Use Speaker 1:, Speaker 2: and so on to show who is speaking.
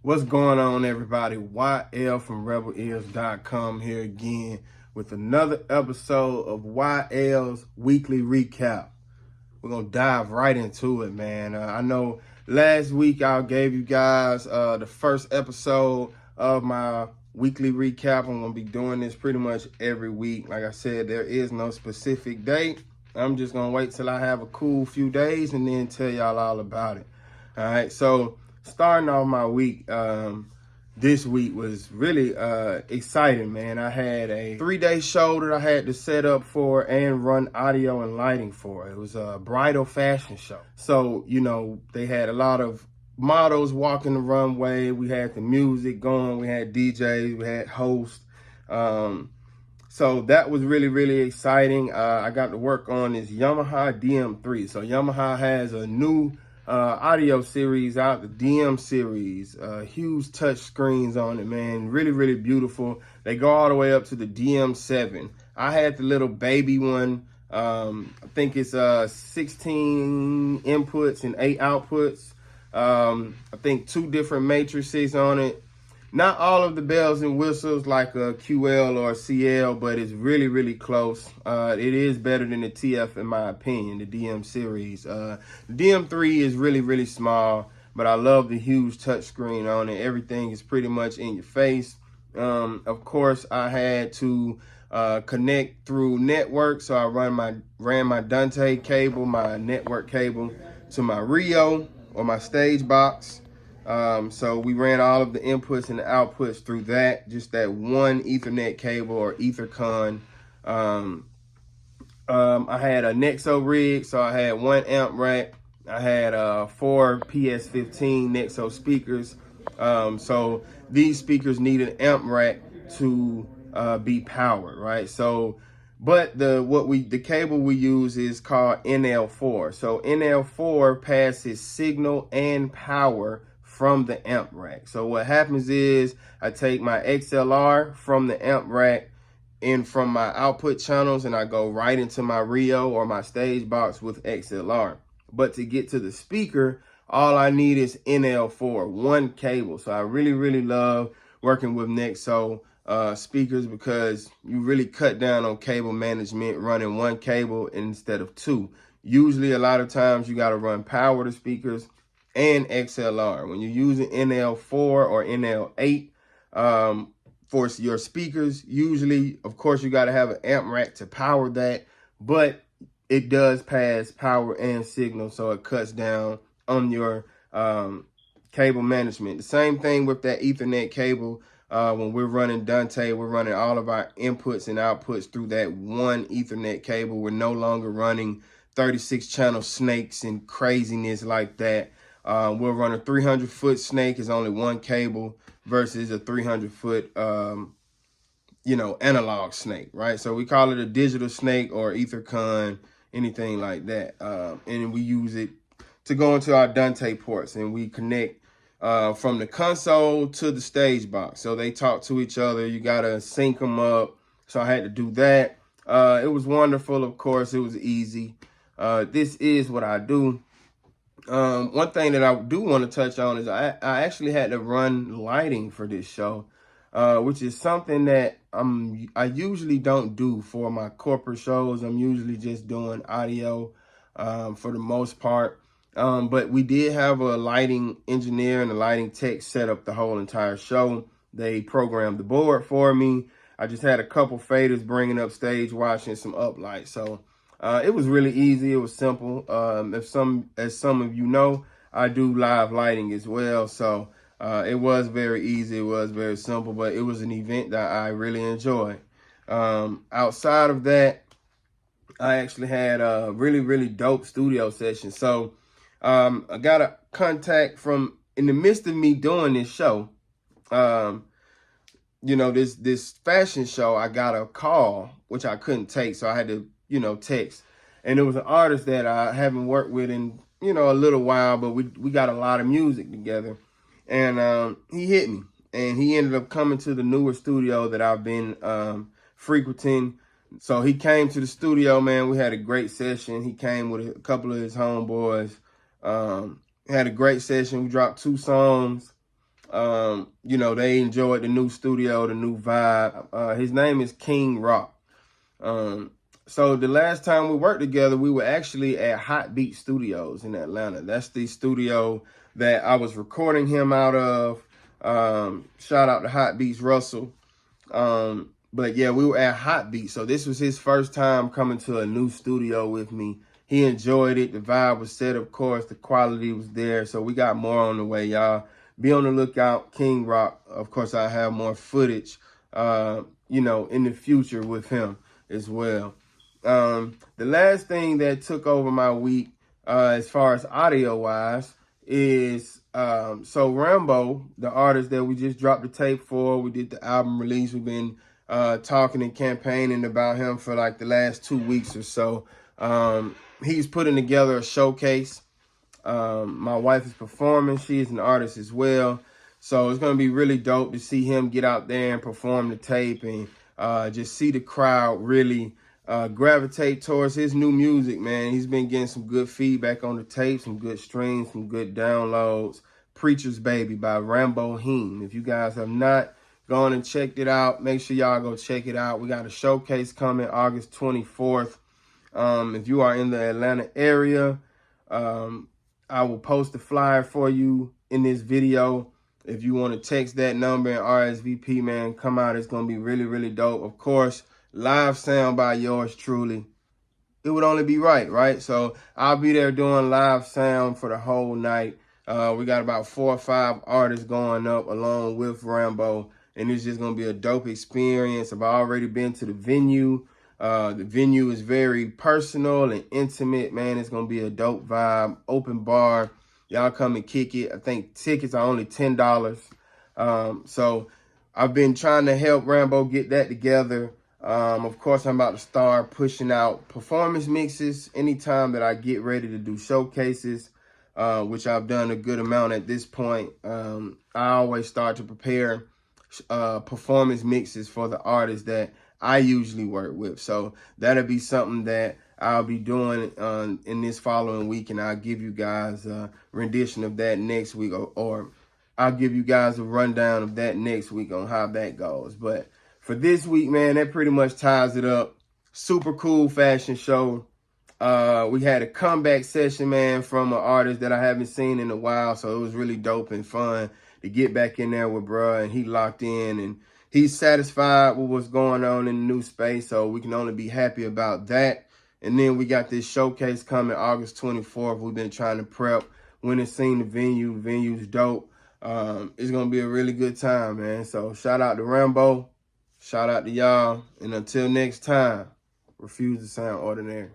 Speaker 1: What's going on, everybody? YL from RebelEars.com here again with another episode of YL's Weekly Recap. We're going to dive right into it, man. I know last week I gave you guys the first episode of my weekly recap. I'm going to be doing this pretty much every week. Like I said, there is no specific date. I'm just going to wait till I have a cool few days and then tell y'all all about it. All right, so starting off my week, this week was really exciting, man. I had a 3-day show that I had to set up for and run audio and lighting for. It was a bridal fashion show. So, you know, they had a lot of models walking the runway. We had the music going. We had DJs. We had hosts. So that was really, really exciting. I got to work on this Yamaha DM3. So Yamaha has a new audio series out, the DM series. Huge touch screens on it, man. Really, really beautiful. They go all the way up to the DM7. I had the little baby one. I think it's 16 inputs and 8 outputs. I think 2 different matrices on it. Not all of the bells and whistles like a QL or a CL, but it's really, really close. It is better than the TF in my opinion, the DM series. The DM3 is really, really small, but I love the huge touchscreen on it. Everything is pretty much in your face. Of course, I had to connect through network, so I ran my Dante cable, my network cable, to my Rio or my stage box. So we ran all of the inputs and the outputs through that, just that one Ethernet cable or Ethercon. I had a Nexo rig, so I had 1 amp rack. I had 4 PS15 Nexo speakers. So these speakers need an amp rack to be powered, right? So, but the cable we use is called NL4. So NL4 passes signal and power from the amp rack. So what happens is I take my XLR from the amp rack and from my output channels and I go right into my Rio or my stage box with XLR. But to get to the speaker, all I need is NL4, 1 cable. So I really, really love working with Nexo speakers because you really cut down on cable management running 1 cable instead of 2. Usually a lot of times you got to run power to speakers and XLR. When you're using NL4 or NL8 for your speakers, usually, of course, you got to have an amp rack to power that, but it does pass power and signal, so it cuts down on your cable management. The same thing with that Ethernet cable. When we're running Dante, we're running all of our inputs and outputs through that 1 Ethernet cable. We're no longer running 36 channel snakes and craziness like that. We'll run a 300-foot snake is only 1 cable versus a 300-foot, analog snake, right? So we call it a digital snake or Ethercon, anything like that. And we use it to go into our Dante ports, and we connect from the console to the stage box. So they talk to each other. You got to sync them up. So I had to do that. It was wonderful, of course. It was easy. This is what I do. One thing that I do want to touch on is I actually had to run lighting for this show, which is something that I usually don't do for my corporate shows. I'm usually just doing audio for the most part. But we did have a lighting engineer and a lighting tech set up the whole entire show. They programmed the board for me. I just had a couple faders bringing up stage watch and some uplights. So it was really easy. It was simple. As some of you know, I do live lighting as well. So it was very easy. It was very simple, but it was an event that I really enjoyed. Outside of that, I actually had a really, really dope studio session. So I got a contact from, in the midst of me doing this show, this fashion show, I got a call, which I couldn't take. So I had to, text. And it was an artist that I haven't worked with in, a little while, but we got a lot of music together. And he hit me. And he ended up coming to the newer studio that I've been frequenting. So he came to the studio, man. We had a great session. He came with a couple of his homeboys. Had a great session. We dropped 2 songs. You know, they enjoyed the new studio, the new vibe. His name is King Rock. So the last time we worked together, we were actually at Hot Beat Studios in Atlanta. That's the studio that I was recording him out of. Shout out to Hot Beats Russell. But yeah, we were at Hot Beat. So this was his first time coming to a new studio with me. He enjoyed it. The vibe was set, of course. The quality was there. So we got more on the way, y'all. Be on the lookout. King Rock. Of course, I have more footage, you know, in the future with him as well. The last thing that took over my week, as far as audio wise, is so Rambo, the artist that we just dropped the tape for. We did the album release. We've been talking and campaigning about him for like the last 2 weeks or so. He's putting together a showcase. My wife is performing. She is an artist as well. So it's going to be really dope to see him get out there and perform the tape and just see the crowd really gravitate towards his new music, man. He's been getting some good feedback on the tape, some good streams, some good downloads. Preacher's Baby by Ramboheem. If you guys have not gone and checked it out, make sure y'all go check it out. We got a showcase coming August 24th. If you are in the Atlanta area, I will post a flyer for you in this video. If you want to text that number and RSVP, man, come out. It's going to be really, really dope. Of course, live sound by yours truly. It would only be right? So I'll be there doing live sound for the whole night. We got about 4 or 5 artists going up along with Rambo, and it's just going to be a dope experience. I've already been to the venue. The venue is very personal and intimate, man. It's going to be a dope vibe, open bar. Y'all come and kick it. I think tickets are only $10. So I've been trying to help Rambo get that together. Of course, I'm about to start pushing out performance mixes anytime that I get ready to do showcases, which I've done a good amount at this point. I always start to prepare performance mixes for the artists that I usually work with. So that'll be something that I'll be doing in this following week, and I'll give you guys a rendition of that next week, or I'll give you guys a rundown of that next week on how that goes. But for this week, man, that pretty much ties it up. Super cool fashion show. We had a comeback session, man, from an artist that I haven't seen in a while. So it was really dope and fun to get back in there with bruh, and he locked in and he's satisfied with what's going on in the new space. So we can only be happy about that. And then we got this showcase coming August 24th. We've been trying to prep. When it's seen the venue, the venue's dope. It's going to be a really good time, man. So shout out to Rambo. Shout out to y'all. And until next time, refuse to sound ordinary.